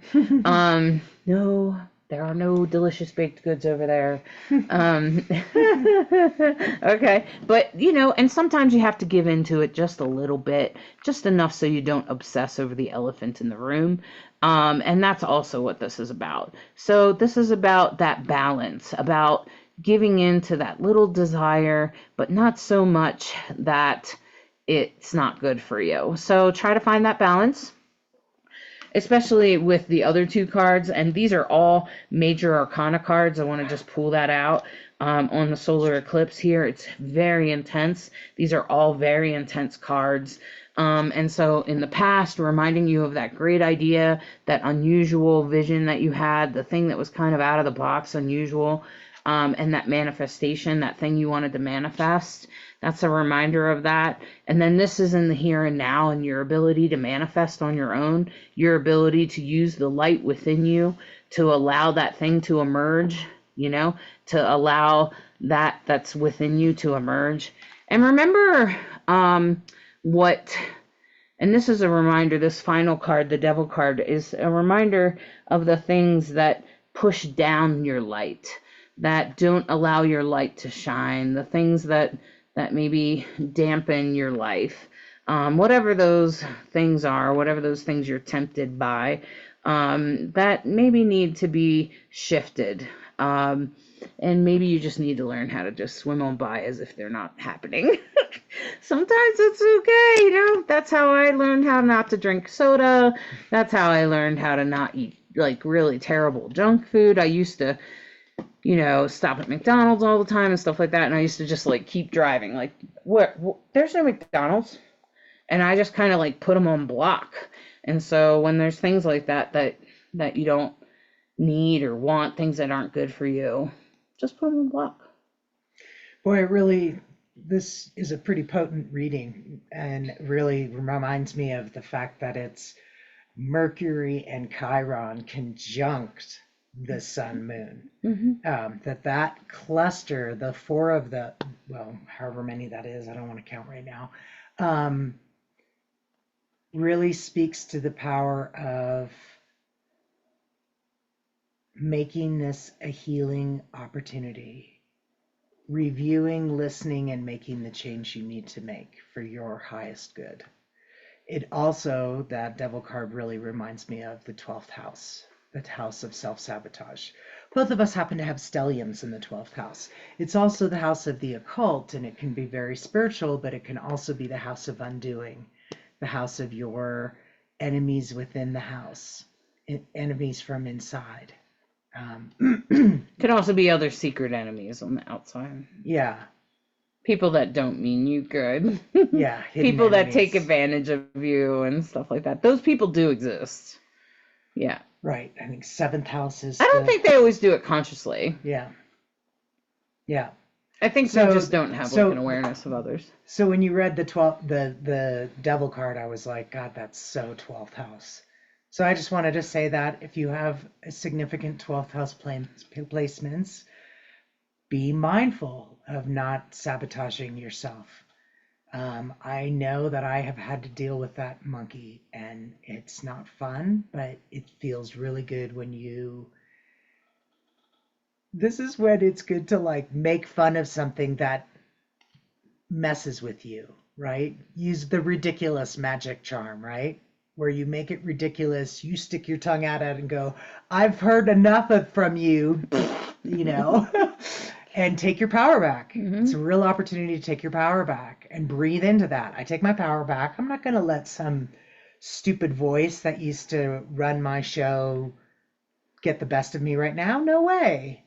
No, there are no delicious baked goods over there. Okay. But, and sometimes you have to give into it just a little bit, just enough so you don't obsess over the elephant in the room. And that's also what this is about. So this is about that balance, about giving in to that little desire, but not so much that it's not good for you. So try to find that balance, especially with the other two cards. And these are all major arcana cards. I want to just pull that out on the solar eclipse here. It's very intense. These are all very intense cards. And so in the past, reminding you of that great idea, that unusual vision that you had, the thing that was kind of out of the box, unusual, and that manifestation, that thing you wanted to manifest. That's a reminder of that. And then this is in the here and now, and your ability to manifest on your own, your ability to use the light within you to allow that thing to emerge, to allow that's within you to emerge. And remember and this is a reminder, this final card, the devil card, is a reminder of the things that push down your light, that don't allow your light to shine, the things that maybe dampen your life, whatever those things are, whatever those things you're tempted by, that maybe need to be shifted. And maybe you just need to learn how to just swim on by as if they're not happening. Sometimes it's okay, That's how I learned how not to drink soda. That's how I learned how to not eat like really terrible junk food. I used to, stop at McDonald's all the time and stuff like that, and I used to just like keep driving. Like, what? There's no McDonald's, and I just kind of like put them on block. And so when there's things like that you don't need or want, things that aren't good for you, just put them on block.
Boy, this is a pretty potent reading and really reminds me of the fact that it's Mercury and Chiron conjunct the sun moon. That cluster, the four of the, well, however many that is, I don't want to count right now, really speaks to the power of making this a healing opportunity, reviewing, listening, and making the change you need to make for your highest good. It also, that devil card really reminds me of the 12th house, the house of self-sabotage. Both of us happen to have stelliums in the 12th house. It's also the house of the occult, and it can be very spiritual, but it can also be the house of undoing, the house of your enemies within the house, enemies from inside.
Could also be other secret enemies on the outside.
Yeah.
People that don't mean you good.
Yeah.
People that
enemies.
take advantage of you and stuff like that. Those people do exist. Yeah.
Right. I think 7th house is.
I don't think they always do it consciously.
Yeah. Yeah.
I think they just don't have like an awareness of others.
So when you read the devil card, I was like, God, that's so 12th house. So I just wanted to say that if you have a significant 12th house placements, be mindful of not sabotaging yourself. I know that I have had to deal with that monkey, and it's not fun, but it feels really good when this is when it's good to like make fun of something that messes with you, right? Use the ridiculous magic charm, right? Where you make it ridiculous, you stick your tongue at it and go, I've heard enough from you, and take your power back. It's a real opportunity to take your power back and breathe into that. I take my power back. I'm not going to let some stupid voice that used to run my show get the best of me right now. No way.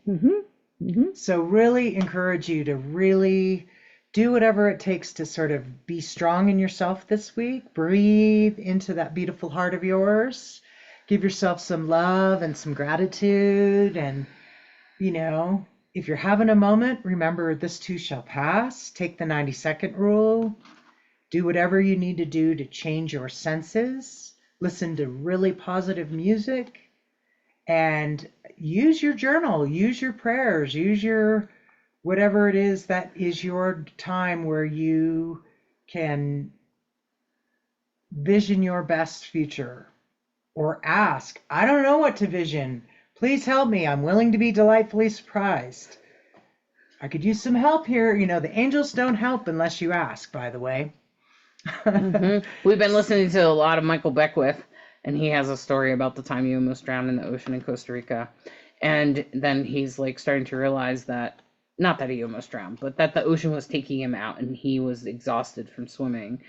So really encourage you to really do whatever it takes to sort of be strong in yourself this week. Breathe into that beautiful heart of yours. Give yourself some love and some gratitude. And, if you're having a moment, remember this too shall pass. Take the 90-second rule. Do whatever you need to do to change your senses. Listen to really positive music. And use your journal. Use your prayers. Use your whatever it is that is your time where you can vision your best future, or ask, I don't know what to vision. Please help me. I'm willing to be delightfully surprised. I could use some help here. The angels don't help unless you ask, by the way.
We've been listening to a lot of Michael Beckwith, and he has a story about the time he almost drowned in the ocean in Costa Rica. And then he's like starting to realize that, not that he almost drowned, but that the ocean was taking him out and he was exhausted from swimming.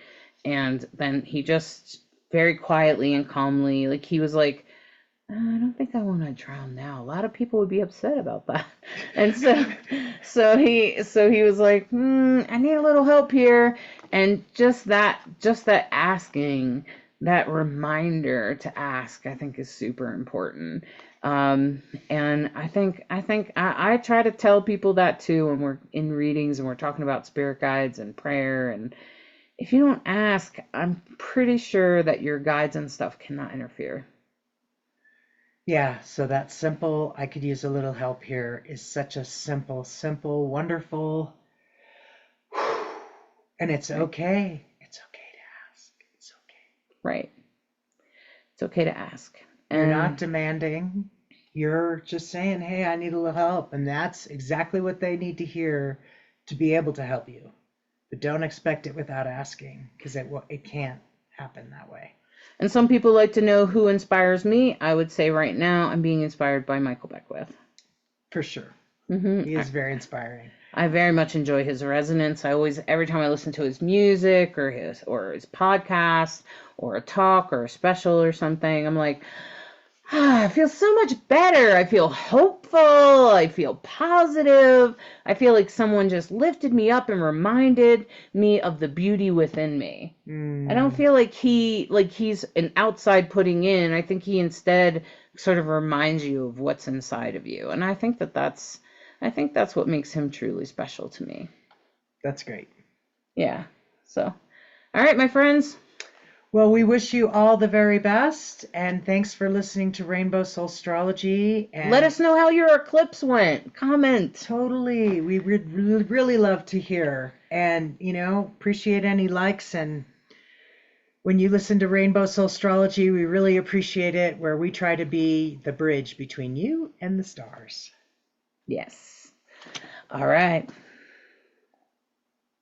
And then he just very quietly and calmly, like he was like, I don't think I want to drown now. A lot of people would be upset about that. And so he was like, I need a little help here. And just that asking, that reminder to ask, I think is super important. And I think I try to tell people that too when we're in readings and we're talking about spirit guides and prayer. And if you don't ask, I'm pretty sure that your guides and stuff cannot interfere.
Yeah, so that simple, I could use a little help here, is such a simple, wonderful, and it's okay. It's okay to ask. It's okay.
Right. It's okay to ask.
You're not demanding. You're just saying, hey, I need a little help. And that's exactly what they need to hear to be able to help you. But don't expect it without asking, because it can't happen that way.
And some people like to know who inspires me. I would say right now I'm being inspired by Michael Beckwith.
For sure. He is very inspiring.
I very much enjoy his resonance. I always, every time I listen to his music or his podcast or a talk or a special or something, I'm like, I feel so much better. I feel hopeful. I feel positive. I feel like someone just lifted me up and reminded me of the beauty within me. I don't feel like he's an outside putting in. I think he instead sort of reminds you of what's inside of you. And I think that's what makes him truly special to me.
That's great.
Yeah. So, all right, my friends.
Well, we wish you all the very best, and thanks for listening to Rainbow Soulstrology. And
let us know how your eclipse went. Comment.
Totally. We would really love to hear, and, appreciate any likes. And when you listen to Rainbow Soulstrology, we really appreciate it, where we try to be the bridge between you and the stars.
Yes. All right.